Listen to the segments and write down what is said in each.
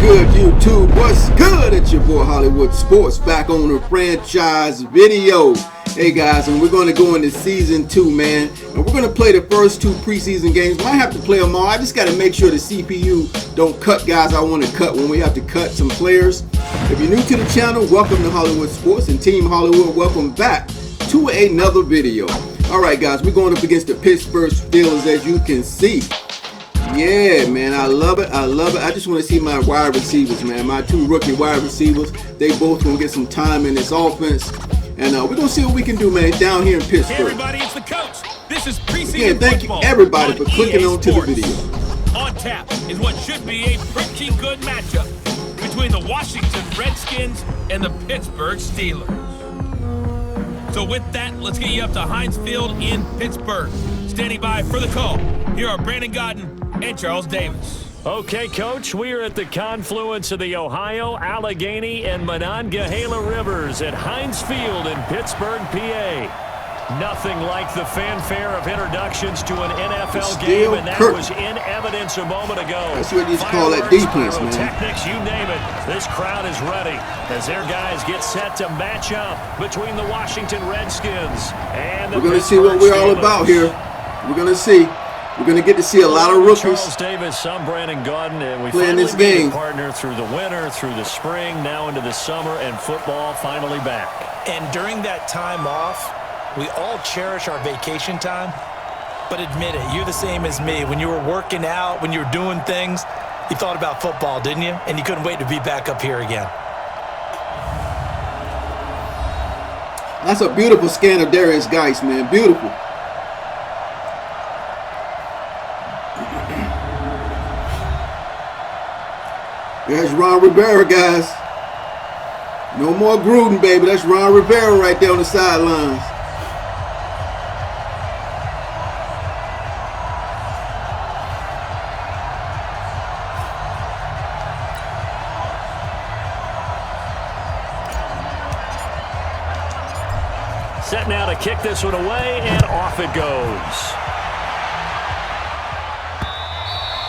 good, YouTube? What's good? It's your boy Hollywood Sports back on the franchise video. Hey guys, and we're going to go into season 2, man. And we're going to play the first 2 preseason games. Might have to play them all. I just got to make sure the CPU don't cut guys I want to cut when we have to cut some players. If you're new to the channel, welcome to Hollywood Sports, and Team Hollywood, welcome back to another video. All right, guys, we're going up against the Pittsburgh Steelers, as you can see. Yeah, man, I love it. I love it. I just want to see my wide receivers, man. My 2 rookie wide receivers. They both going to get some time in this offense. And we're going to see what we can do, man, down here in Pittsburgh. Hey, everybody, it's the coach. This is preseason Again, thank you, everybody, for clicking on to the video. On tap is what should be a pretty good matchup between the Washington Redskins and the Pittsburgh Steelers. So with that, let's get you up to Heinz Field in Pittsburgh. Standing by for the call, here are Brandon Godden and Charles Davis. Okay, Coach, we are at the confluence of the Ohio, Allegheny, and Monongahela Rivers at Heinz Field in Pittsburgh, PA. Nothing like the fanfare of introductions to an NFL game, and that was in evidence a moment ago. That's what you call that defense, man. Technics, you name it. This crowd is ready as their guys get set to match up between the Washington Redskins and the We're going to see what we're all about here. We're going to see. We're going to get to see a lot of rookies. Charles Davis, I'm Brandon Godden, and we playing finally this game. Partner through the winter, through the spring, now into the summer, and football finally back. And during that time off, we all cherish our vacation time, but admit it, you're the same as me. When you were working out, when you were doing things, you thought about football, didn't you? And you couldn't wait to be back up here again. That's a beautiful scan of Darius Geis, man. Beautiful. There's Ron Rivera, guys. No more Gruden, baby. That's Ron Rivera right there on the sidelines. Set now to kick this one away, and off it goes.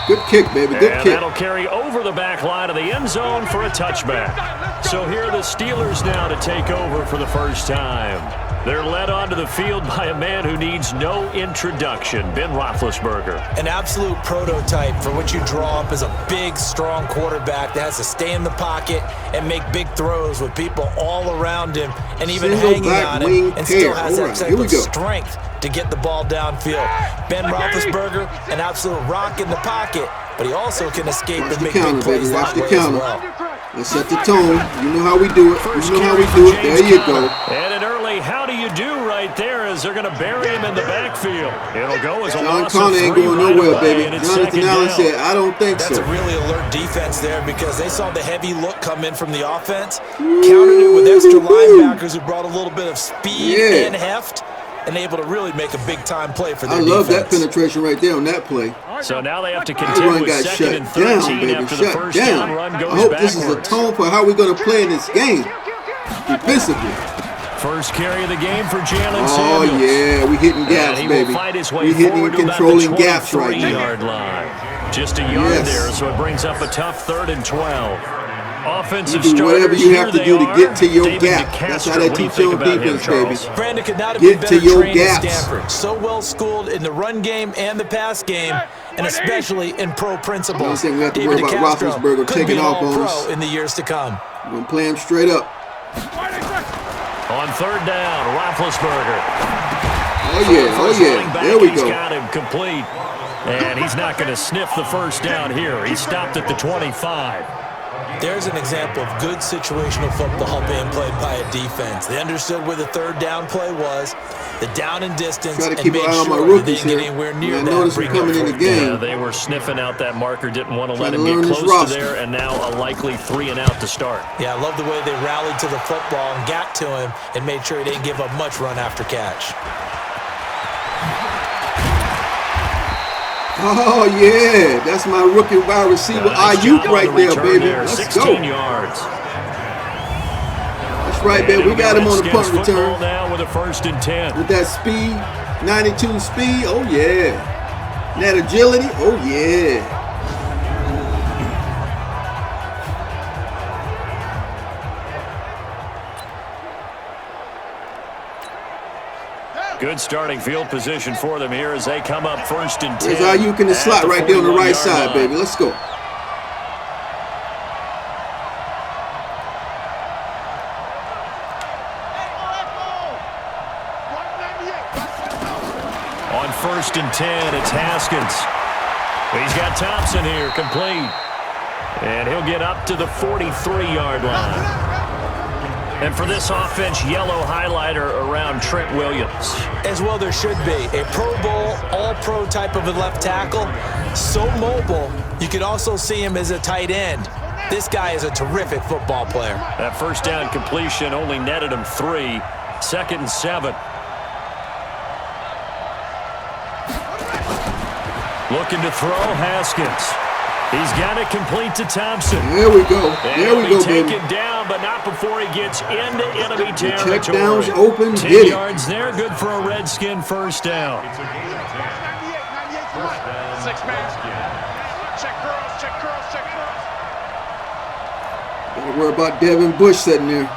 Good kick, baby. Good kick. That'll carry over the back line of the end zone for a touchback. So here are the Steelers now to take over for the first time. They're led onto the field by a man who needs no introduction, Ben Roethlisberger. An absolute prototype for what you draw up as a big, strong quarterback that has to stay in the pocket and make big throws with people all around him and even hanging on him, and still has that type of strength to get the ball downfield. Ben Roethlisberger, an absolute rock in the pocket, but he also can escape and make big plays that way as well. Let's set the tone. You know how we do it. You know how we do it. There you go. And an early how do you do right there as they're going to bury him in the backfield. It'll go as a John loss Connor of 3 ain't going right nowhere, away, baby. Jonathan Allen said, I don't think so. That's a really alert defense there because they saw the heavy look come in from the offense, countered it with extra linebackers who brought a little bit of speed and heft, and able to really make a big-time play for their defense. I love that penetration right there on that play. So now they have to contend with second and 13 after the first down run goes I hope backwards. this is a tone for how we're going to play in this game defensively. First carry of the game for Jalen Samuels. Oh, yeah, we hitting gaps, baby. We hitting and controlling gaps right now. Just a yard there, so it brings up a tough 3rd and 12. Offensive you do whatever you have to do to get to your David gap. That's how they teach your defense, baby. Brandon could not have Get been to better your trained at gaps. Stanford. So well schooled in the run game and the pass game, and especially in pro principles. I don't think we have to worry about Roethlisberger taking off on us. In the years to come. We're going to play him straight up. On 3rd down, Roethlisberger. Oh, yeah. There we go. He's got him complete. And he's not going to sniff the first down here. He stopped at the 25. There's an example of good situational football being played by a defense. They understood where the 3rd down play was, the down and distance, and made sure they didn't get anywhere near that. Notice him coming in the game. Yeah, they were sniffing out that marker, didn't want to let him get close to there, and now a likely 3 and out to start. Yeah, I love the way they rallied to the football and got to him and made sure he didn't give up much run after catch. Oh, yeah. That's my rookie wide receiver, Ayuk, right there, baby. Let's go. 16 yards. That's right, baby. We got him on the punt return. Now with a 1st and 10. With that speed, 92 speed. Oh, yeah. That agility. Oh, yeah. Good starting field position for them here as they come up 1st and 10. There's Ayuk in the slot right there on the right side, baby. Let's go. On 1st and 10, it's Haskins. He's got Thompson here, complete. And he'll get up to the 43-yard line. And for this offense, yellow highlighter around Trent Williams. As well there should be. A Pro Bowl, all-pro type of a left tackle. So mobile, you could also see him as a tight end. This guy is a terrific football player. That first down completion only netted him 3. 2nd and 7. Looking to throw, Haskins. He's got it complete to Thompson. There we go. There we go, baby. Taken down, but not before he gets into enemy territory. Check downs open. 10 yards there, good for a Redskin first down. Don't worry about Devin Bush sitting there.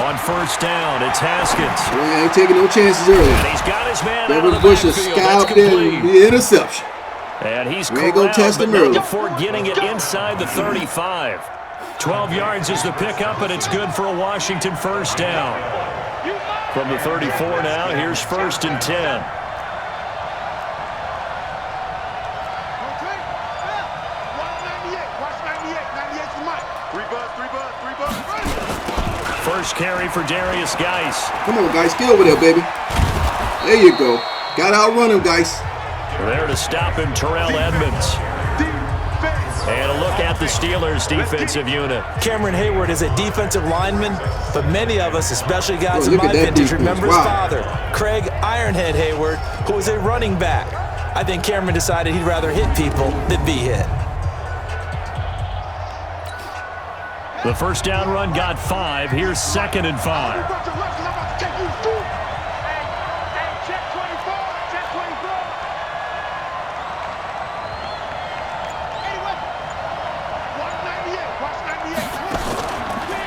On first down, it's Haskins. Well, he ain't taking no chances early. And he's got his man Devin out of the Bush is backfield. scalped there and be an interception. And he's we ain't gonna test him early. Before getting it inside the 35. 12 yards is the pickup, and it's good for a Washington first down. From the 34 now, here's 1st and 10. First carry for Darius Geis. Come on, Geis. Get over there, baby. There you go. Got to outrun him, Geis. There to stop him, Terrell Edmonds. And a look at the Steelers' defensive unit. Cameron Hayward is a defensive lineman, but many of us, especially guys in my vintage, remember his father, Craig Ironhead Hayward, who was a running back. I think Cameron decided he'd rather hit people than be hit. The first down run got 5. Here's 2nd and 5.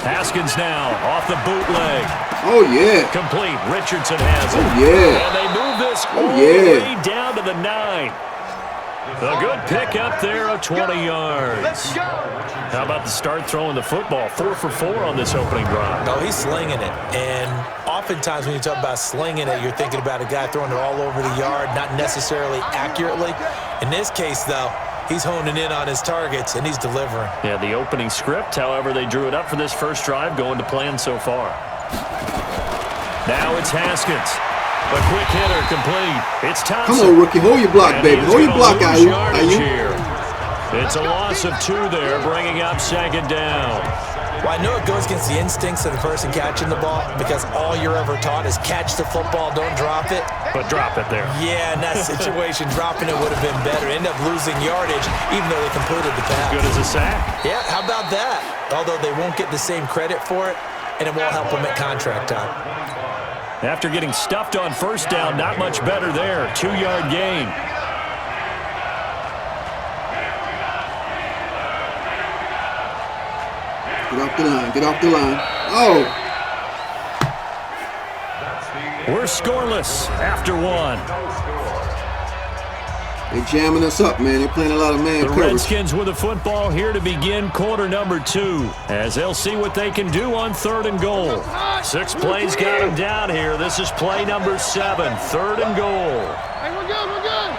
Haskins now off the bootleg. Oh, yeah. Complete. Richardson has it. Oh, yeah. And they move this all the way down to the 9. A good pickup there of 20 yards. How about the start throwing the football? 4 for 4 on this opening drive. No, he's slinging it. And oftentimes when you talk about slinging it, you're thinking about a guy throwing it all over the yard, not necessarily accurately. In this case, though, he's honing in on his targets, and he's delivering. Yeah, the opening script, however, they drew it up for this first drive, going to plan so far. Now it's Haskins. A quick hitter, complete. It's Thompson. Come on, rookie. Hold your block, baby. Hold your block, Ayuk. It's a loss of 2 there, bringing up 2nd down. Well, I know it goes against the instincts of the person catching the ball because all you're ever taught is catch the football, don't drop it. But drop it there. Yeah, in that situation, dropping it would have been better. End up losing yardage, even though they completed the pass. Good as a sack. Yeah, how about that? Although they won't get the same credit for it, and it won't help them at contract time. After getting stuffed on first down, not much better there. 2-yard gain. Get off the line. Get off the line. Oh. We're scoreless after 1. They're jamming us up, man. They're playing a lot of man coverage. The Redskins with the football here to begin quarter number 2, as they'll see what they can do on 3rd and goal. 6 plays got them down here. This is play number 7, 3rd and goal. Hey, we're good, we're good.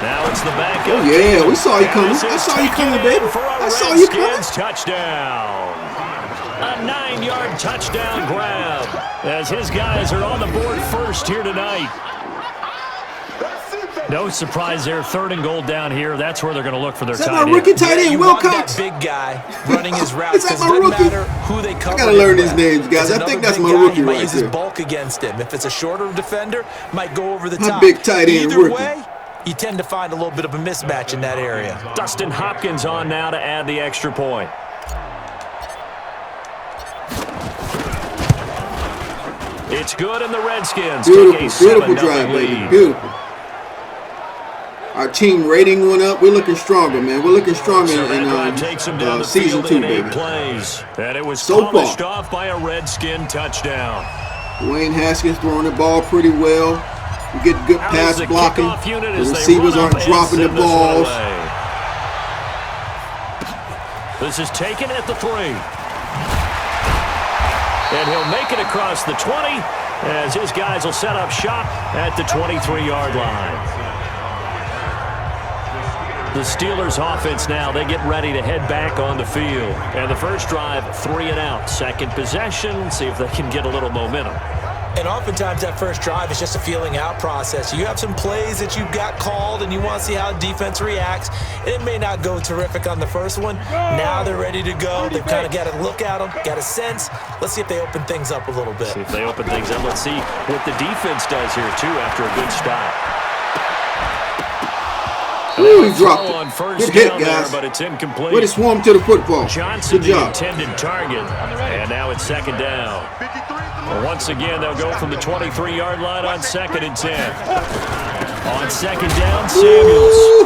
Now it's the backup. Oh, yeah, we saw you coming. I saw you coming, baby. I saw you coming. Touchdown. A 9-yard touchdown grab as his guys are on the board first here tonight. No surprise there, 3rd and goal down here. That's where they're going to look for their tight end. Is that my rookie tight end, Wilcox? That big guy running his routes. Is that my rookie? Matter who they cover. I got to learn these names, guys. I think that's my rookie right use there. his bulk against him. If it's a shorter defender, might go over the my top. Big tight end Either rookie. way, you tend to find a little bit of a mismatch in that area. Dustin Hopkins on now to add the extra point. It's good, and the Redskins take a 7-0 drive, baby. lead. Beautiful. Our team rating went up. We're looking stronger, man. We're looking stronger in season 2, baby. Plays, and it was so polished off by a Redskin touchdown. Dwayne Haskins throwing the ball pretty well. We get good pass blocking. The receivers aren't dropping the balls. This is taken at the 3. And he'll make it across the 20 as his guys will set up shop at the 23-yard line. The Steelers offense now, they get ready to head back on the field. And the first drive, 3 and out. Second possession, see if they can get a little momentum. And oftentimes that first drive is just a feeling out process. You have some plays that you've got called and you want to see how defense reacts. And it may not go terrific on the first one. Now they're ready to go. They've kind of got to look at them, got a sense. Let's see if they open things up a little bit. See if they open things up. Let's see what the defense does here, too, after a good stop. Ooh, he dropped it. Good hit, guys. But it's incomplete. Way to swarm to the football. Johnson, good job. The intended target. And now it's second down. Well, once again, they'll go from the 23-yard line on 2nd and 10. On second down, Samuels.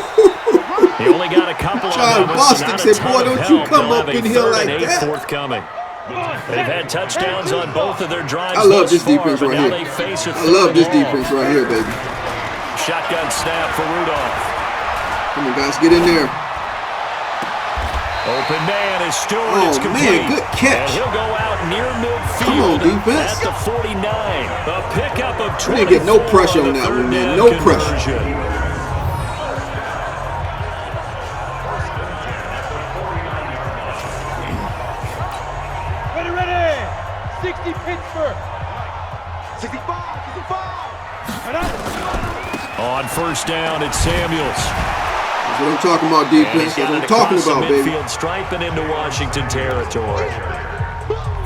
He only got a couple of John Bostic said, boy, don't you come up in here like that. Forthcoming. They've had touchdowns on both of their drives. I love this defense right here. I love this defense right here, baby. Shotgun snap for Rudolph. Come on, guys, get in there. Open man is Stewart. Oh, it's complete. man, good catch. And he'll go out near midfield. Come on, defense. At the 49. A pickup of 24. We didn't get no pressure on that one, man. No pressure. Ready. 60 Pittsburgh. 65. On first down, it's Samuels. That's what I'm talking about, defense. That's what I'm talking about, baby. Midfield striping into Washington territory.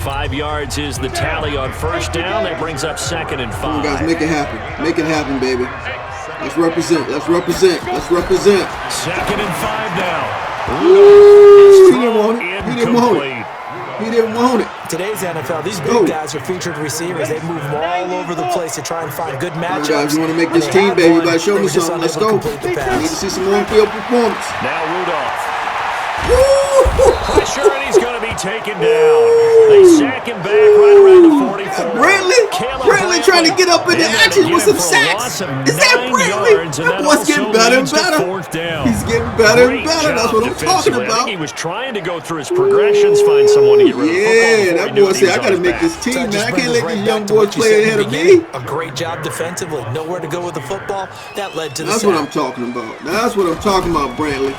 5 yards is the tally on first down. That brings up 2nd and 5. Come on, guys, make it happen. Make it happen, baby. Let's represent. Let's represent. Let's represent. 2nd and 5 now. Ooh, he didn't want it. He didn't want it. He didn't want it. Today's NFL, these big guys are featured receivers. They move them all over the place to try and find good matchups. Guys, you want to make this team, baby? You got to show me something. Let's go. I need to see some on-field performance. Now Rudolph. Pressure, and he's going to be taken down. They sack him back right around the 44. Brantley trying to get up in the action with some sacks. Is that Brantley? That boy's getting better and better. He's getting better and better. That's what I'm talking about. He was trying to go through his progressions, find someone to get rid of football. Yeah, that boy said, I got to make this team, man. I can't let these young boys play ahead of me. A great job defensively. Nowhere to go with the football. That led to the sack. That's what I'm talking about. That's what I'm talking about, Brantley.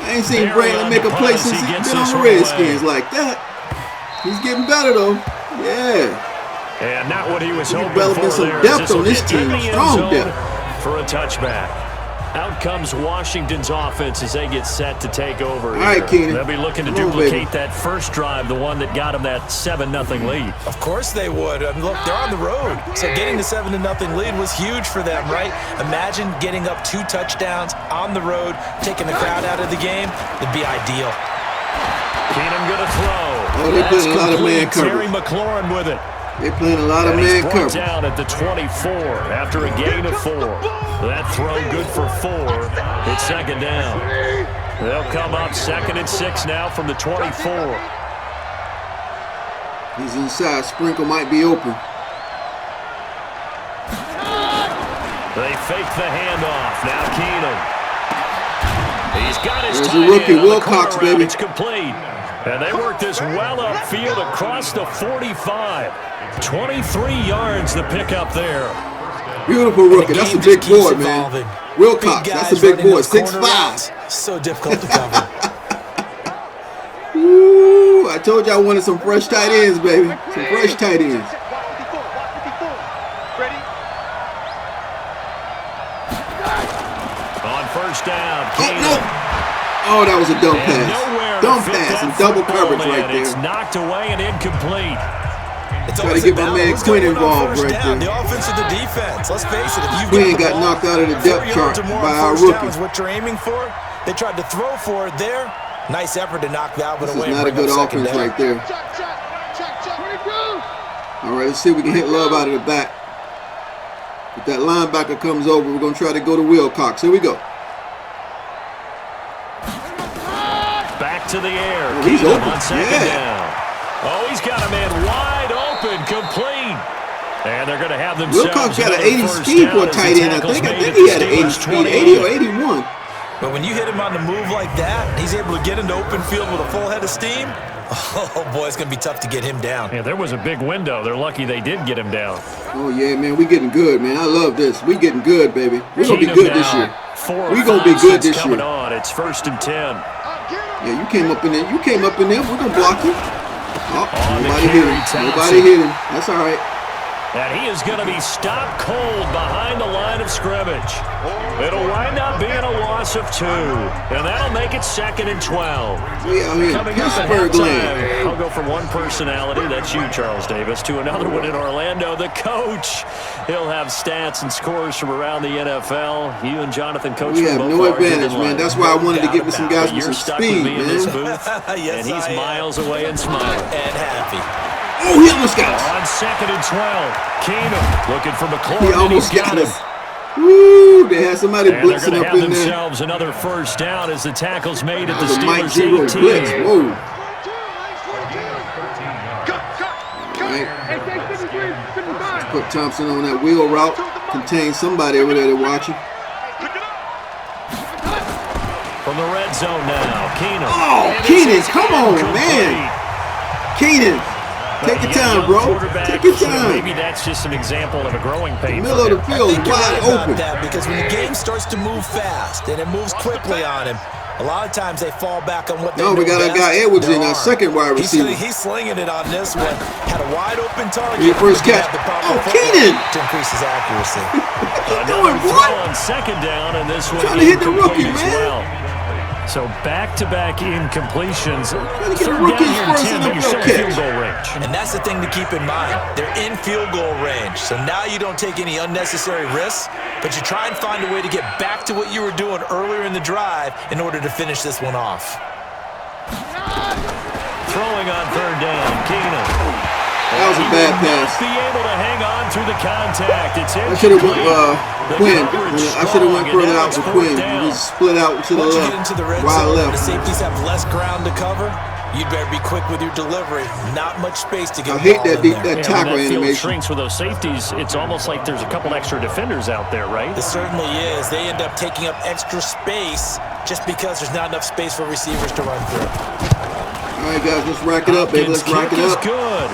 I ain't seen Brantley make a play since he's been on the Redskins like that. He's getting better, though. Yeah. And not what he was hoping for. Developing some depth on this team. Strong depth. For a touchback. Out comes Washington's offense as they get set to take over. All right, Keenan. They'll be looking to duplicate that first drive, the one that got them that 7-0 lead. Of course they would. I mean, look, they're on the road. So getting the 7-0 lead was huge for them, right? Imagine getting up 2 touchdowns on the road, taking the crowd out of the game. It'd be ideal. Keenan going to throw. Oh, they're playing a lot of man coverage. Terry McLaurin with it. They're playing a lot of man coverage. Down at the 24 after a gain of 4. That throw good for 4. It's second down. They'll come up 2nd and 6 now from the 24. He's inside. Sprinkle might be open. They fake the handoff. Now Keenan. He's got his There's a rookie, Wilcox, baby. It's complete. And they work this well upfield across the 45. 23 yards the pickup there. Beautiful rookie. That's a big boy, man. Wilcox, that's a big boy. 6'5". So difficult to cover. Ooh, I told you I wanted some fresh tight ends, baby. Some fresh tight ends. On first down. Oh, no. Oh, that was a dumb pass. Dumb pass and double coverage right there. It's knocked away and incomplete. Try to get my man Quinn involved right there. The offense or the defense. Let's face it. If you've Quinn got knocked out of the depth chart by our rookie. What you're aiming for? They tried to throw for it there. Nice effort to knock that one away. This is not a good offense right there. All right, let's see if we can hit Love out of the back. If that linebacker comes over, we're going to try to go to Wilcox. Here we go. to the air. Oh, he's open. On second down. Oh, he's got a man wide open, complete. And they're going to have themselves. Wilcox got an 80 speed for a tight end, I think. I think he had an 80 speed, 80 or 81. But when you hit him on the move like that, he's able to get into open field with a full head of steam. Oh, boy, it's going to be tough to get him down. Yeah, there was a big window. They're lucky they did get him down. Oh, yeah, man, we getting good, man. I love this. We getting good, baby. We're going to be good this year. We're going to be good this year. On. It's 1st and 10. Yeah, you came up in there. You came up in there. We're going to block you. Oh, nobody hit him. Nobody hit him. That's all right. And he is going to be stopped cold behind the line of scrimmage. It'll wind up being a loss of 2. And that'll make it 2nd and 12. We out here in Pittsburgh land. I'll go from one personality, that's you, Charles Davis, to another one in Orlando, the coach. He'll have stats and scores from around the NFL. You and Jonathan coach. We have no advantage, man. That's why I wanted to get me some guys with some speed, man. In this booth, yes, and he's miles away and smiling. And happy. Oh, he almost got us. On 2nd and 12, Keenum looking for McClure. He almost got us. Woo, they had somebody blitzing up in there. Themselves another first down as the tackle's made at the Steelers' 18. Blitz. Whoa. Right. Let's put Thompson on that wheel route. Contain somebody over there to watch him. From the red zone now, Keenum. Oh, Keenan, come on, man. Keenan. Take your time, bro. Take your time. Maybe that's just an example of a growing pain. The middle of the field is wide open. That because when the game starts to move fast and it moves quickly on him, a lot of times they fall back on what they know we got best, a guy Edwards in our second wide receiver. He's slinging it on this one. Had a wide open target. Your first catch. Oh, Keenan! To increase his accuracy. What you doing, boy? On second down, and this one trying to hit the rookie, man. So back-to-back incompletions. Trying to get a rookie first NFL catch. Field goal range. And that's the thing to keep in mind. They're in field goal range. So now you don't take any unnecessary risks, but you try and find a way to get back to what you were doing earlier in the drive in order to finish this one off. Throwing on 3rd down, Keenum. That was a bad pass. Be able to hang on through the contact. I should have went Quinn. I should have went further out with Quinn. He split out to the left. Wide left. The safeties have less ground to cover. You'd better be quick with your delivery. Not much space to get. I hate that tackle animation. Shrinks with those safeties. It's almost like there's a couple extra defenders out there, right? It certainly is. They end up taking up extra space just because there's not enough space for receivers to run through. All right, guys, let's rack it up, baby. Let's rack it up. Good.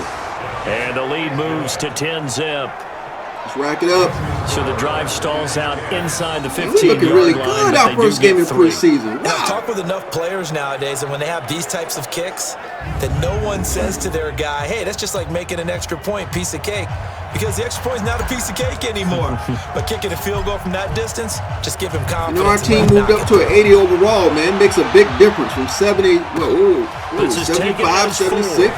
And the lead moves to 10-zip. Let's rack it up. So the drive stalls out inside the 15-yard line. We're looking really good our first game in preseason. Wow. I've talked with enough players nowadays, and when they have these types of kicks, that no one says to their guy, hey, that's just like making an extra point, piece of cake. Because the extra point is not a piece of cake anymore. But kicking a field goal from that distance, just give him confidence. You know, our team moved up to an 80 overall, man. Makes a big difference from 70, 75, 76.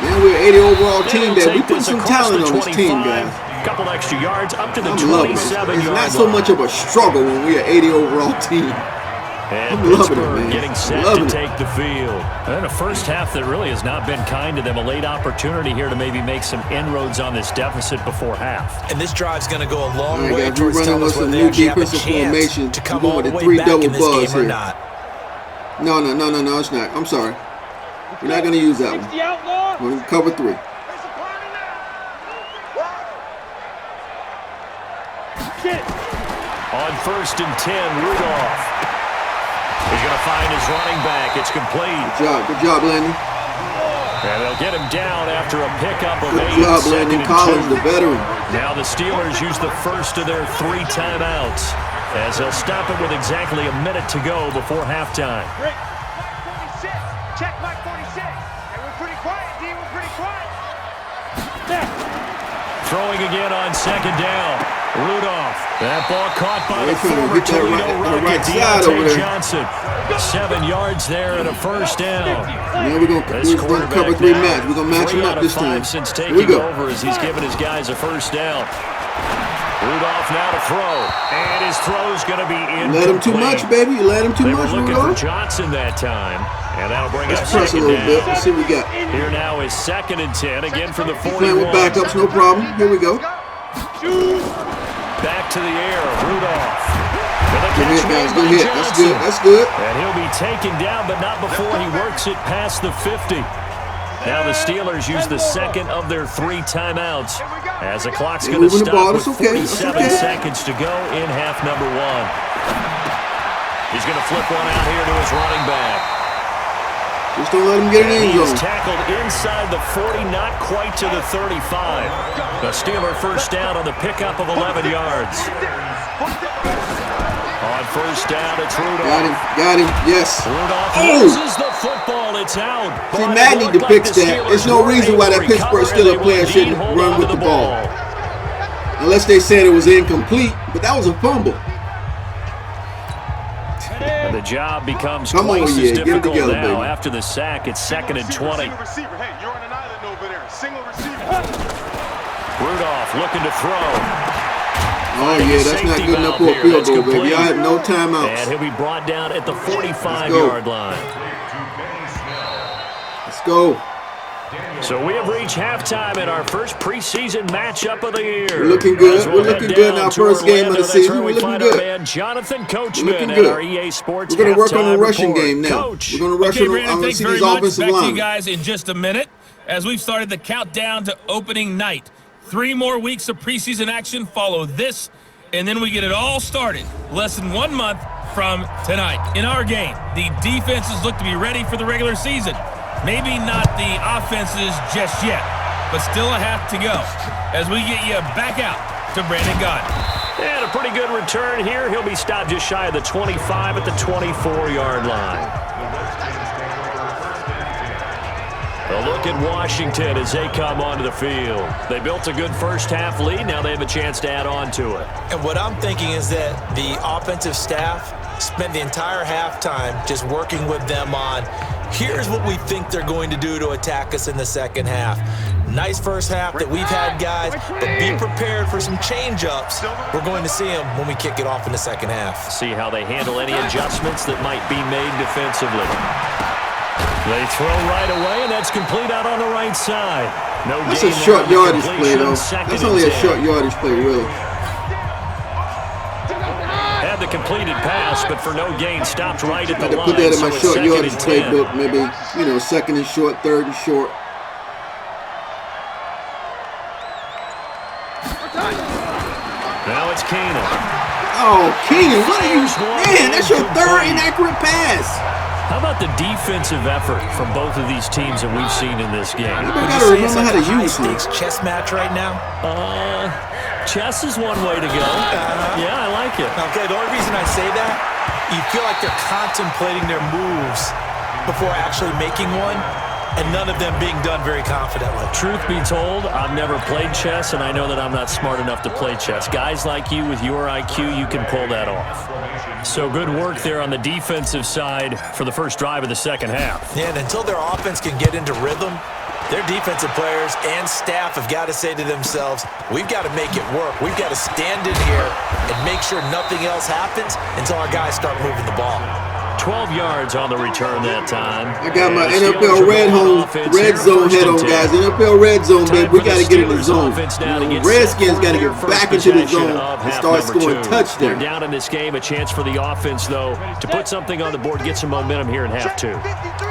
Man, we're an 80 overall team there. We put some talent on this team, guys. Couple extra yards up to the 27-yard line. It's not so much of a struggle when we're an 80 overall team. And I'm loving it, man. Getting set to take the field. And a first half that really has not been kind to them. A late opportunity here to maybe make some inroads on this deficit before half. And this drive's going to go a long way towards telling us whether they actually have a formation to come all the way back in this game or not. No, it's not. I'm sorry. We're not going to use that one. We're going to cover 3. On 1st and 10, Rudolph. He's going to find his running back. It's complete. Good job, Landon. And they'll get him down after a pickup of 8. Good job, Landon Collins, the veteran. Now the Steelers use the first of their 3 timeouts as they'll stop it with exactly a minute to go before halftime. Rick, Mike 46. Check Mike 46. And we're pretty quiet, D. We're pretty quiet. There. Throwing again on 2nd down. Rudolph. That ball caught by the former Toledo Rocket, Deontay Johnson. 7 yards there and a first down. Now we're going to cover 3 match. We're going to match him up this time. Since taking over as he's given his guys a first down. Rudolph now to throw. And his throw's going to be incomplete. You let him too much, baby. You let him too much, Rudolph. They were looking for Johnson that time. And that'll bring us press a little bit. Let's see what we got. Here now is 2nd and 10. Again for the 41. Playing with backups, no problem. Here we go. Back to the air, Rudolph. Good hit, guys. Good hit. That's good. That's good. And he'll be taken down, but not before he works it past the 50. Now the Steelers use the second of their 3 timeouts as the clock's going to stop with 47 seconds to go in half number 1. He's going to flip one out here to his running back. Just don't let him get it in. He's tackled inside the 40, not quite to the 35. The Steeler first down on the pickup of 11 yards. On first down, it's Rudolph. Got him, yes. Rudolph loses the football, it's out. See, Madden need to fix that. There's no reason why that Pittsburgh Steelers player shouldn't run with the ball. Unless they said it was incomplete, but that was a fumble. And the job becomes twice as difficult now. After the sack, it's 2nd and 20. Rudolph looking to throw. Oh, yeah, that's not good enough for a field goal, baby. Y'all have no timeouts. And he'll be brought down at the 45-yard line. Let's go. So we have reached halftime in our first preseason matchup of the year. We're looking good. We're looking good in our first game of the season. We're looking good. Man Jonathan Coachman at our EA Sports. We're going to work on the rushing game now. We're going to rush on these offensive line. Back to line. you guys in just a minute as we've started the countdown to opening night. 3 more weeks of preseason action follow this, and then we get it all started less than 1 month from tonight. In our game, the defenses look to be ready for the regular season. Maybe not the offenses just yet, but still a half to go as we get you back out to Brandon Gott. And a pretty good return here. He'll be stopped just shy of the 25 at the 24-yard line. A look at Washington as they come onto the field. They built a good first half lead. Now they have a chance to add on to it. And what I'm thinking is that the offensive staff spent the entire halftime just working with them on, here's what we think they're going to do to attack us in the second half. Nice first half that we've had, guys, but be prepared for some change-ups. We're going to see them when we kick it off in the second half. See how they handle any adjustments that might be made defensively. They throw right away, and that's complete out on the right side. No That's a short yardage play, though. That's only a short yardage play, really. Had the completed pass, but for no gain, stopped right at the line. Put that in my short yardage playbook, maybe, 2nd and short, 3rd and short. Now it's Keenan. Oh, Keenan, what are you? Man, that's your 3rd inaccurate pass. How about the defensive effort from both of these teams that we've seen in this game? You gotta remember how to use it. Chess match right now? Chess is one way to go. Yeah, I like it. Okay, the only reason I say that, you feel like they're contemplating their moves before actually making one, and none of them being done very confidently. Truth be told, I've never played chess, and I know that I'm not smart enough to play chess. Guys like you with your IQ, you can pull that off. So good work there on the defensive side for the first drive of the second half. Yeah, and until their offense can get into rhythm, their defensive players and staff have got to say to themselves, we've got to make it work. We've got to stand in here and make sure nothing else happens until our guys start moving the ball. 12 yards on the return that time. I got my NFL red zone head on, guys. NFL red zone, baby. We got to get in the zone. Redskins got to get back into the zone and start scoring touchdowns. They're down in this game. A chance for the offense, though, to put something on the board, get some momentum here in half 2.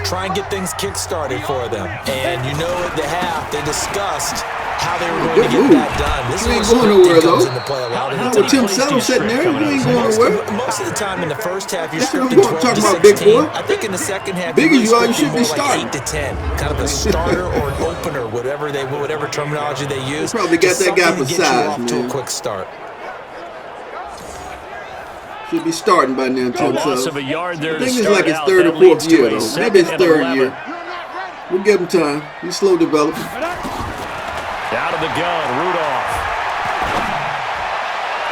Try and get things kick-started for them. And at the half, they discussed how they were going to get that done. This you ain't going nowhere, though. With Tim Settle sitting there, you ain't going nowhere. Most of the time in the first half, you're scripted 12 to 16. I think in the second half, big as you are, you should be starting. Like 8 to 10, kind of a starter or an opener, whatever terminology they use. They probably got that guy for size, man. To a quick start. Should be starting by now, Tim Settle. Loss of a yard there. I think it's like his 3rd or 4th year, though. Maybe it's 3rd year. We'll give him time. He's slow developing. Out of the gun, Rudolph.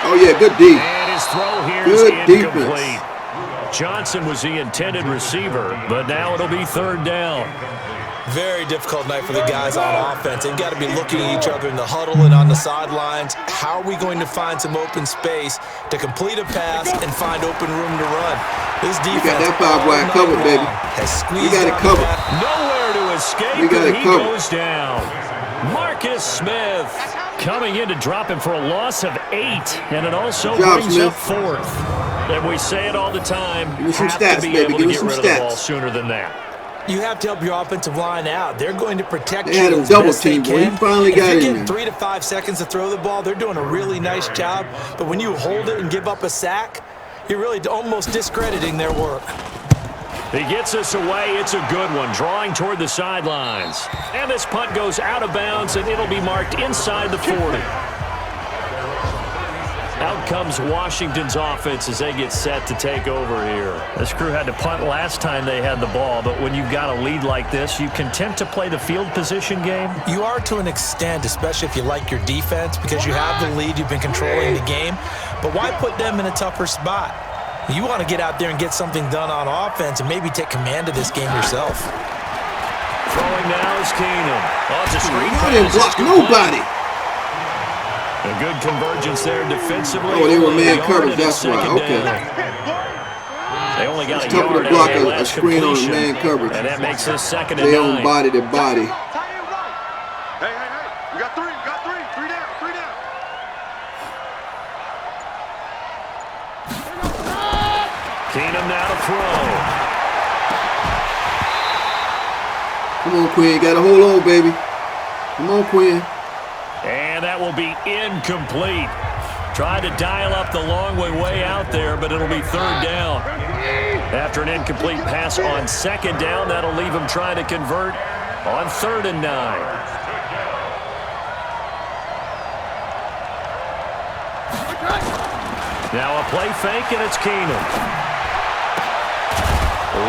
Oh, yeah, good D. And his throw here is incomplete. Defense. Johnson was the intended receiver, but now it'll be 3rd down. Very difficult night for the guys on offense. They've got to be looking at each other in the huddle and on the sidelines. How are we going to find some open space to complete a pass and find open room to run? This defense, you got that 5-wide covered, baby. You got it covered. Nowhere to escape. You got it covered. Goes down. Marcus Smith Coming in to drop him for a loss of 8, and it also Job, brings Smith. up 4th. And we say it all the time, Give me some have stats, to be baby. able Give to me get some rid of the stats. ball sooner than that. You have to help your offensive line out. They're going to protect They you had him as double best they teamed, boy. He can. finally If got you in get there. 3 to 5 seconds to throw the ball, they're doing a really nice job. But when you hold it and give up a sack, you're really almost discrediting their work. He gets us away. It's a good one, drawing toward the sidelines. And this punt goes out of bounds, and it'll be marked inside the 40. Out comes Washington's offense as they get set to take over here. This crew had to punt last time they had the ball, but when you've got a lead like this, you content to play the field position game? You are to an extent, especially if you like your defense, because you have the lead, you've been controlling the game. But why put them in a tougher spot? You want to get out there and get something done on offense and maybe take command of this game yourself. Throwing now is Keenum. Oh, it's a screen I pass. didn't block nobody. A good convergence there defensively. Oh, they were Only a man yard coverage, and a that's why. second Okay. down. They only got It's a tougher yard to block on their a last screen on a completion. man coverage. And that makes this 2nd and They 9. on body to body. Tight end right. Hey, hey, hey. We got 3. We got 3. 3 down. 3 down. Keenum now to throw. Come on, Quinn. Got to hold on, baby. Come on, Quinn. And that will be incomplete. Tried to dial up the long way out there, but it'll be 3rd down. After an incomplete pass on 2nd down, that'll leave him trying to convert on 3rd and 9. Now a play fake, and it's Keenum.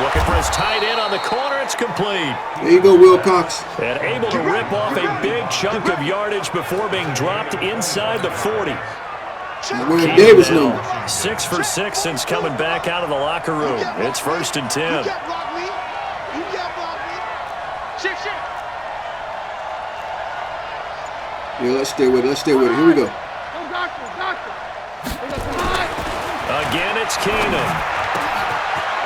Looking for his tight end on the corner. It's complete. There you go, Wilcox. And able to rip off a big chunk of yardage before being dropped inside the 40. Wearing Davis number. 6 for 6 since coming back out of the locker room. It's 1st and 10. You can't block me. You can't block me. Shit, shit. Yeah, let's stay with it. Let's stay with it. Here we go. Again, it's Keenum.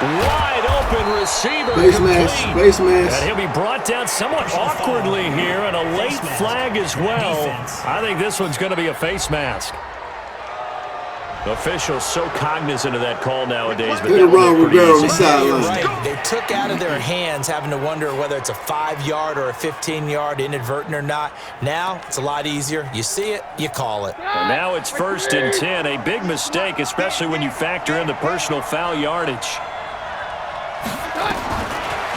Wide open receiver. Face mask. complete. Face mask. And he'll be brought down somewhat awkwardly here, and a late flag as well. I think this one's going to be a face mask. Officials so cognizant of that call nowadays. But Good that around one pretty Rivera on the easy. sideline. Right. They took out of their hands having to wonder whether it's a 5-yard or a 15-yard inadvertent or not. Now it's a lot easier. You see it, you call it. And now it's 1st and 10. A big mistake, especially when you factor in the personal foul yardage.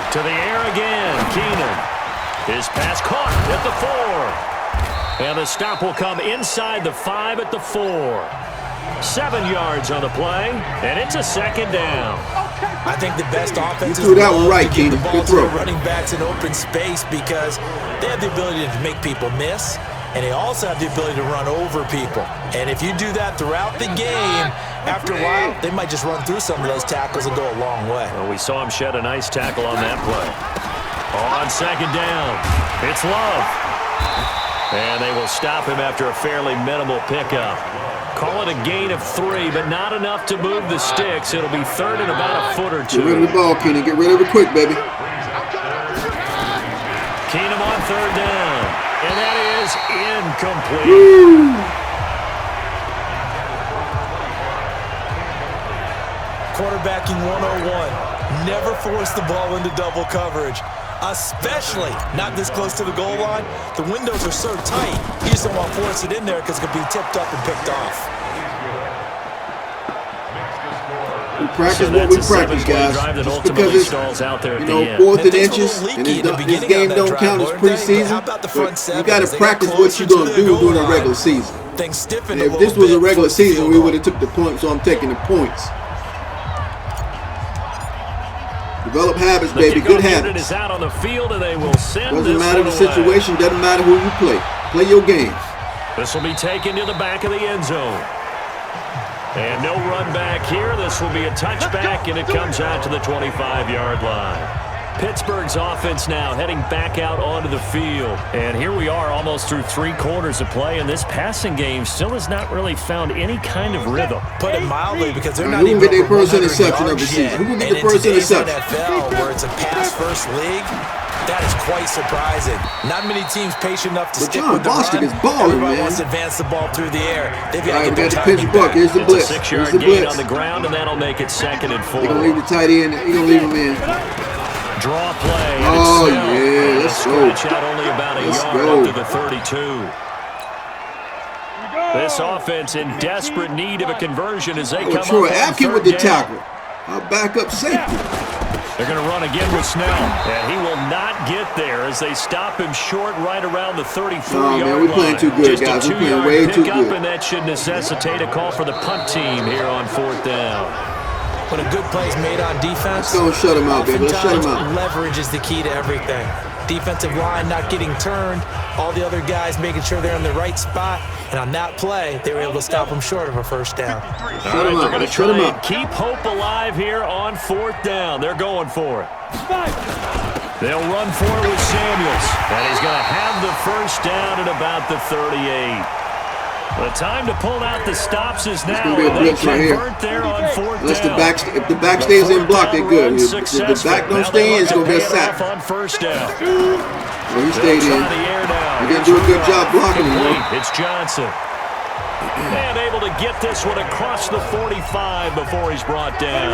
To the air again, Keenum. His pass caught at the 4. And the stop will come inside the 5 at the 4. 7 yards on the play, and it's a 2nd down. I think the best offense You threw that one right, to get the Keenum. ball Good to the throw. running backs in open space because they have the ability to make people miss, and they also have the ability to run over people. And if you do that throughout the game, after a while, they might just run through some of those tackles and go a long way. Well, we saw him shed a nice tackle on that play. On 2nd down, it's Love. And they will stop him after a fairly minimal pickup. Call it a gain of 3, but not enough to move the sticks. It'll be 3rd and about a foot or 2. Get rid of the ball, Keenan. Get rid of it quick, baby. Keenum on 3rd down. And that is incomplete. Woo. Quarterbacking 101. Never force the ball into double coverage, especially not this close to the goal line. The windows are so tight, you just don't want to force it in there because it could be tipped up and picked off. We practice So what we that's a practice, 7-play guys. drive that Just ultimately because it's, stalls out there at you the know, end. 4th and And things were inches, a little and leaky in the this beginning game of that don't drive, count as weren't they? But preseason. how about the front But seven you got as to they got practice what closer you're to going to the do goal during the line? regular season. Things stiffened And a if little this was a bit regular for the season, field we goal. would have took the points, so I'm taking the points. Develop habits, The baby. Good kickoff unit habits. is out on the field, and they will send Doesn't this matter one the away. situation. Doesn't matter who you play. Play your game. This will be taken to the back of the end zone. And no run back here. This will be a touchback, and it comes out to the 25-yard line. Pittsburgh's offense now heading back out onto the field. And here we are almost through 3 quarters of play, and this passing game still has not really found any kind of rhythm. Put it mildly, because they're Who not can even get their over first 100 interception of the yards season? yet. Who can get And the in first today's interception? NFL, where it's a pass-first league, That is quite surprising. Not many teams patient enough to stick with the Bostic run. is balling, Everybody man. wants to advance the ball through the air. They've got to get their the timing pitch book. back. Here's the blitz. It's a 6-yard Here's the gain blitz. on the ground, and that'll make it 2nd and 4. They're going to leave the tight end. He's going to leave him in. Draw play. And Oh, it's Snell. yeah. Let's go. Scratch out only about a Let's yard go. up to the 32. This offense in desperate need of a conversion as they come up Troy on Apke with 3rd the down. tackle. Our backup safety. They're going to run again with Snell, and he will not get there as they stop him short right around the 34-yard man, we're playing too good, Just guys. a We're playing 2-yard way too pickup, good. and that should necessitate a call for the punt team here on 4th down. When a good play is made on defense, Let's go and shut him out, baby. Let's shut him oftentimes out. leverage is the key to everything. Defensive line not getting turned, all the other guys making sure they're in the right spot, and on that play, they were able to stop them short of a 1st down. All right, they're going to try and keep hope alive here on 4th down. They're going for it. They'll run for it with Samuels, and he's going to have the 1st down at about the 38. The time to pull out the stops is now. It's going to be a blitz right here. There on 4th Unless down. if the back stays in block, they're good. If the back don't stay in, it's going to be a sack. On 1st down. Well, he stayed in. He didn't do a good job blocking him. It's Johnson. And able to get this one across the 45 before he's brought down.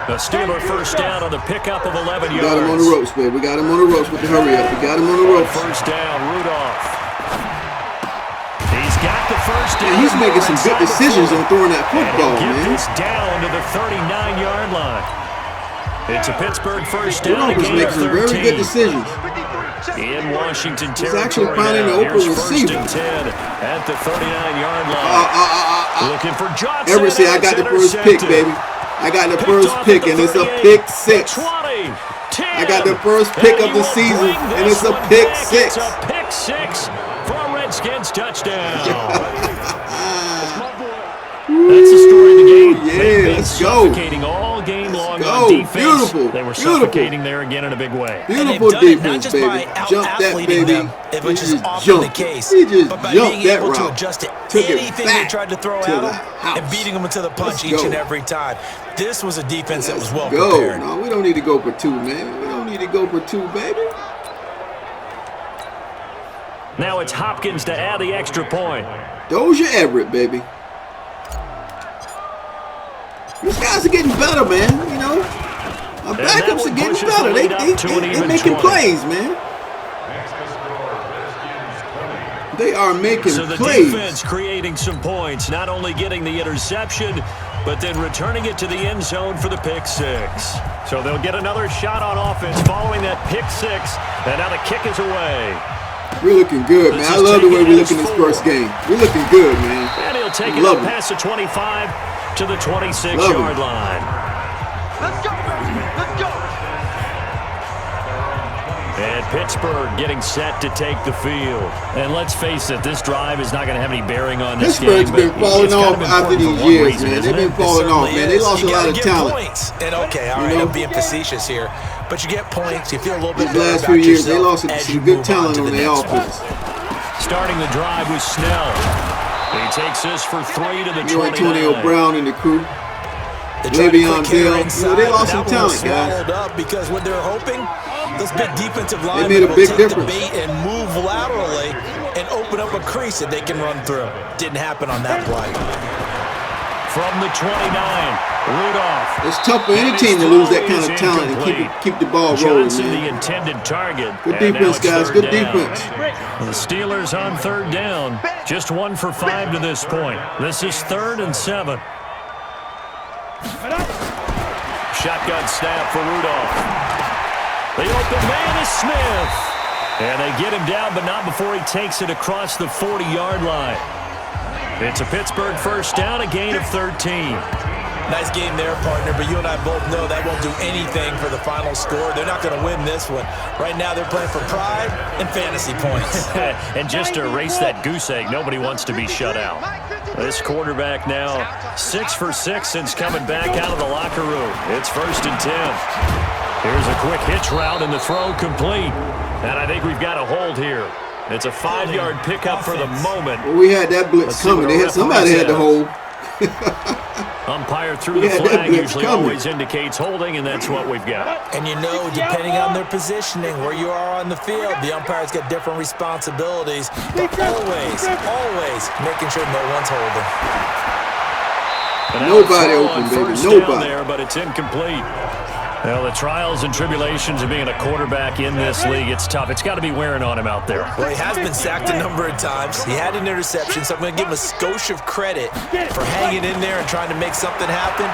The Steeler 1st down on the pickup of 11 yards. We got him on the ropes, baby. We got him on the ropes with the hurry up. We got him on the ropes. 1st down, Rudolph. He's got the 1st down. Yeah, he's making some good decisions on throwing that football, get man. this down to the 39-yard line. It's a Pittsburgh 1st down. Rudolph is making some very good decisions. In Washington He's territory actually finding now. the open Here's receiver. 1st and 10 at the 39-yard line. Looking for Johnson. Ever say I got the first pick, baby. I got the first pick, and it's a pick 6. 20, 10, I got the first pick of the season, and it's a pick 6. It's a pick 6 for a Redskins touchdown. That's the story of the game. Yeah, let's go. Suffocating all game long on defense. Beautiful. They were suffocating there again in a big way. Beautiful defense, baby. Jump that, baby. Which is often the jumped. case. He just but by jumped being that able to route. adjust to Took it anything back they tried to throw to at the him house. and beating them into the punch Let's each go. and every time. This was a defense that was well Go. prepared. No, we don't need to go for 2, man. We don't need to go for 2, baby. Now it's Hopkins to add the extra point. Dozier Everett, baby. These guys are getting better, man. You know, our backups are getting better. They're making plays, man. They are making so the plays. defense creating some points, not only getting the interception, but then returning it to the end zone for the pick 6. So they'll get another shot on offense following that pick 6, and now the kick is away. We're looking good, man. I love the way we look in this first game. We're looking good, man. And he'll take it up past the 25 to the 26-yard line. Let's go, let's go. And Pittsburgh getting set to take the field. And let's face it, this drive is not going to have any bearing on this game. Pittsburgh's been falling off after these years, man. They've been falling off, man. They lost a lot of talent. Points. And okay, all right, I'm being facetious here. But you get points, you feel a little bit These better last about few years, they yourself lost as some you good move talent to on the their next offense. Starting the drive with Snell. He takes this for 3 to the 29. Antonio Brown and the crew. They tried to Le'Veon quick hitter Bell. inside, They lost but some that one was talent, guys. swallowed up because what they're hoping, those big defensive linemen made a will big take difference. the bait and move laterally and open up a crease that they can run through. Didn't happen on that play. From the 29, Rudolph. It's tough for any team to lose that kind of talent and keep the ball rolling, Johnson, the man. intended target. Good And now defense, it's guys. 3rd Good down. defense. The Steelers on 3rd down. Just 1 for 5 to this point. This is 3rd and 7. Shotgun snap for Rudolph. The open man is Smith. And they get him down, but not before he takes it across the 40-yard line. It's a Pittsburgh 1st down, a gain of 13. Nice game there, partner, but you and I both know that won't do anything for the final score. They're not going to win this one. Right now, they're playing for pride and fantasy points. And just to erase that goose egg, nobody wants to be shut out. This quarterback now 6 for 6 since coming back out of the locker room. It's 1st and 10. Here's a quick hitch route and the throw complete. And I think we've got a hold here. It's a 5-yard pickup for the moment. Well, we had that blitz coming. Somebody had to hold. Umpire threw the flag, usually always indicates holding, and that's what we've got. And you know, depending on their positioning, where you are on the field, the umpire's got different responsibilities, but always making sure no one's holding. Nobody open, baby. Nobody. There, but it's incomplete. Well, the trials and tribulations of being a quarterback in this league, it's tough. It's got to be wearing on him out there. Well, he has been sacked a number of times. He had an interception, so I'm going to give him a skosh of credit for hanging in there and trying to make something happen,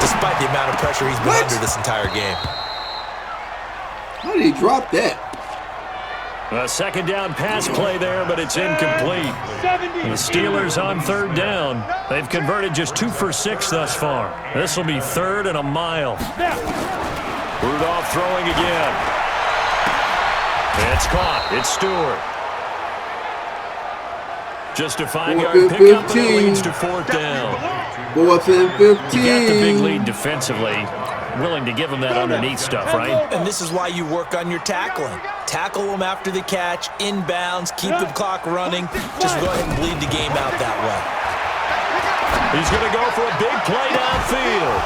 despite the amount of pressure he's been under this entire game. How did he drop that? A second down pass play there, but it's incomplete. The Steelers on third down. They've converted just 2 for 6 thus far. This will be 3rd and a mile. Rudolph throwing again. It's caught. It's Stewart. Just a 5-yard pickup, but it leads to 4th down. 4th and 15. You got the big lead defensively. Willing to give them that underneath stuff, right? And this is why you work on your tackling. Tackle them after the catch, inbounds, keep the clock running. Just go ahead and bleed the game out that way. He's going to go for a big play downfield.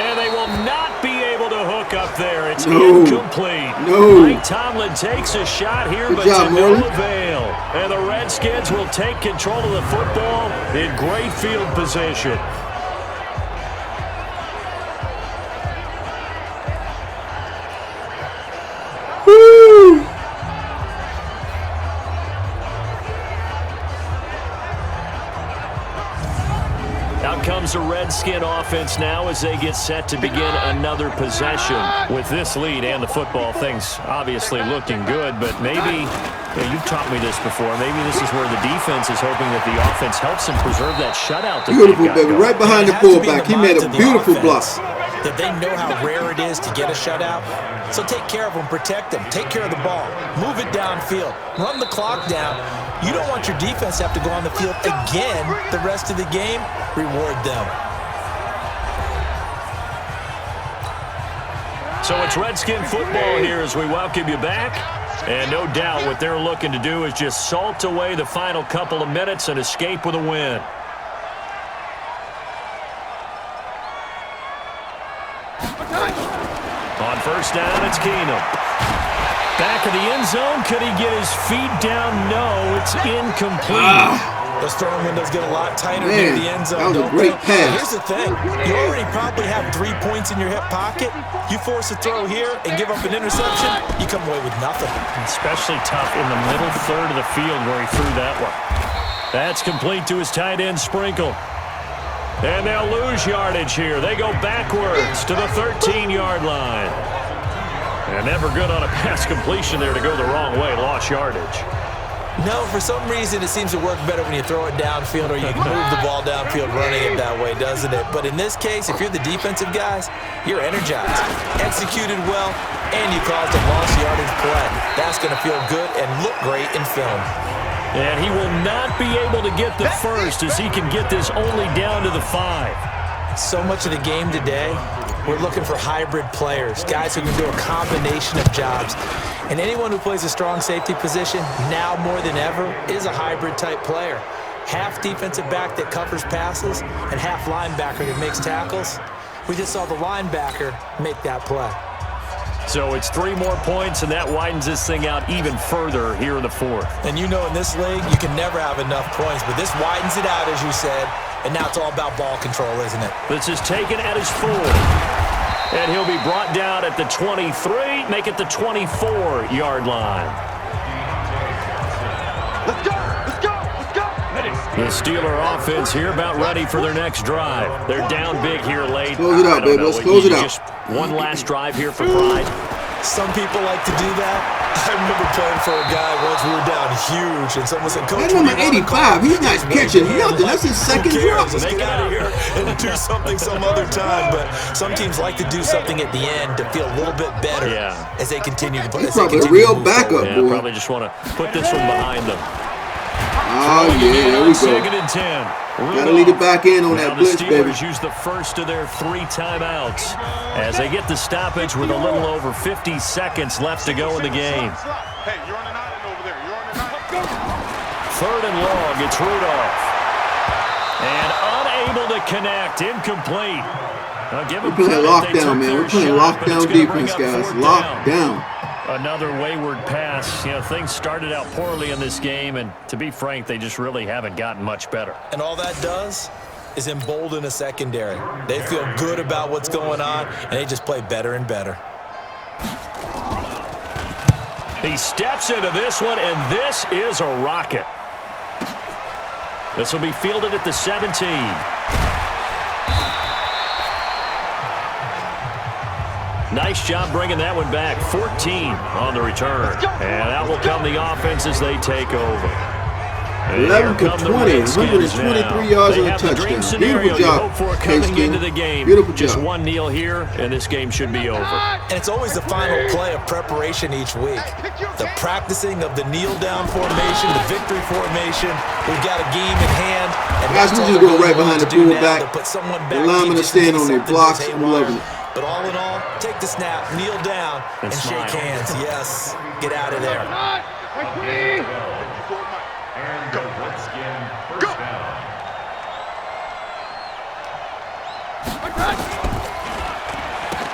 And they will not be able to hook up there. It's incomplete. Mike Tomlin takes a shot here, but to no avail. And the Redskins will take control of the football in great field position. Out comes the Redskin offense now as they get set to begin another possession. With this lead and the football, things obviously looking good, but maybe, you've taught me this before, maybe this is where the defense is hoping that the offense helps them preserve that shutout. Beautiful, baby, right behind the fullback. He made a beautiful block. That they know how rare it is to get a shutout. So take care of them, protect them, take care of the ball, move it downfield, run the clock down. You don't want your defense to have to go on the field again the rest of the game. Reward them. So it's Redskin football here as we welcome you back. And no doubt what they're looking to do is just salt away the final couple of minutes and escape with a win. On first down, it's Keenum. Back of the end zone. Could he get his feet down? No, it's incomplete. Those throwing windows get a lot tighter near the end zone. That was a great pass. Here's the thing. You already probably have 3 points in your hip pocket. You force a throw here and give up an interception, you come away with nothing. Especially tough in the middle third of the field where he threw that one. That's complete to his tight end, Sprinkle. And they'll lose yardage here. They go backwards to the 13-yard line. And never good on a pass completion there to go the wrong way. Lost yardage. No, for some reason it seems to work better when you throw it downfield or you can move the ball downfield running it that way, doesn't it? But in this case, if you're the defensive guys, you're energized, executed well, and you caused a lost yardage play. That's going to feel good and look great in film. And he will not be able to get the first as he can get this only down to the 5. So much of the game today, we're looking for hybrid players, guys who can do a combination of jobs. And anyone who plays a strong safety position, now more than ever, is a hybrid type player. Half defensive back that covers passes and half linebacker that makes tackles. We just saw the linebacker make that play. So it's 3 more points, and that widens this thing out even further here in the 4th. And you know in this league, you can never have enough points, but this widens it out, as you said, and now it's all about ball control, isn't it? This is taken at his 4. And he'll be brought down at the 23, make it the 24-yard line. Let's go! Let's go! Let's go! The Steeler offense here about ready for their next drive. They're down big here late. Close it out, baby. Let's close it out. Just one last drive here for pride. Some people like to do that. I remember playing for a guy once we were down huge, and someone said, "Coach, that number 85, he's not catching nothing. That's his second drop. Let's get out of here and do something some other time." But some teams like to do something at the end to feel a little bit better as they continue to play. He's probably a real backup, boy. Probably just want to put this one behind them. Oh, yeah, there we go. Second and 10. Gotta lead it back in on that blitz, baby. The Steelers use the first of their 3 timeouts as they get the stoppage with a little over 50 seconds left to go in the game. Hey, you're on an island over there. You're on an island. 3rd and long. It's Rudolph. And unable to connect. Incomplete. We're playing lockdown, man. We're playing lockdown defense, guys. Lockdown. Another wayward pass. You know, things started out poorly in this game, and to be frank, they just really haven't gotten much better. And all that does is embolden a secondary. They feel good about what's going on, and they just play better and better. He steps into this one, and this is a rocket. This will be fielded at the 17. Nice job bringing that one back. 14 on the return. And that will come the offense as they take over. 11 to 20, 123 yards on a touchdown. Beautiful job, into the game. Beautiful Just job. one kneel here, and this game should be over. And it's always the final play of preparation each week. The practicing of the kneel-down formation, the victory formation. We've got a game in hand. And guys, we just go right behind the fullback. The linemen are staying on their blocks. I'm loving it. But all in all, take the snap, kneel down, and shake hands. Yes, get out of there. And the Redskins first down.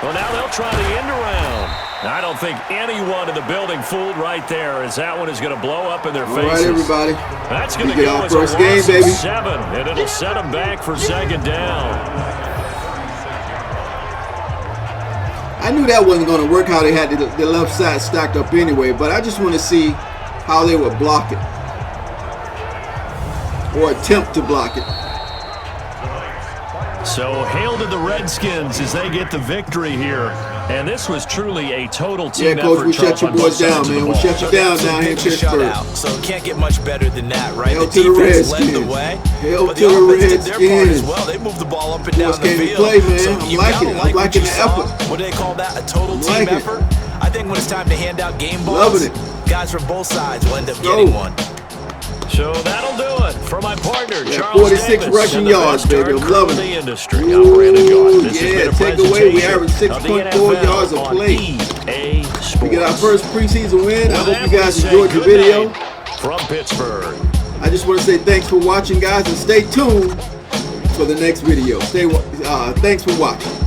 Well, now they'll try the end around. I don't think anyone in the building fooled right there, as that one is going to blow up in their faces. All right, everybody. That's going to get go our as first a game, loss baby. of 7, and it'll set them back for second down. I knew that wasn't going to work, how they had the left side stacked up anyway, but I just want to see how they would block it or attempt to block it. So hail to the Redskins as they get the victory here. And this was truly a total team Coach, effort. we shut your boys down, man. We shut you down here in Pittsburgh. So it can't get much better than that, right? Hail to the Redskins. Hail to the Redskins. Well, they moved the ball up and down the came to field. play, man. So I'm liking it. I'm liking the effort. What do they call that? A total team effort? I think when it's time to hand out game balls, loving it. Guys from both sides will end up getting one. So that'll do it for my partner, Charles 46 Davis, rushing yards, baby. I'm loving it. Industry. I'm Brandon Gaudin. This has been a take away. We average presentation 6.4 yards a play. We get our first preseason win. I hope you guys enjoyed the video. From Pittsburgh. I just want to say thanks for watching, guys, and stay tuned for the next video. Thanks for watching.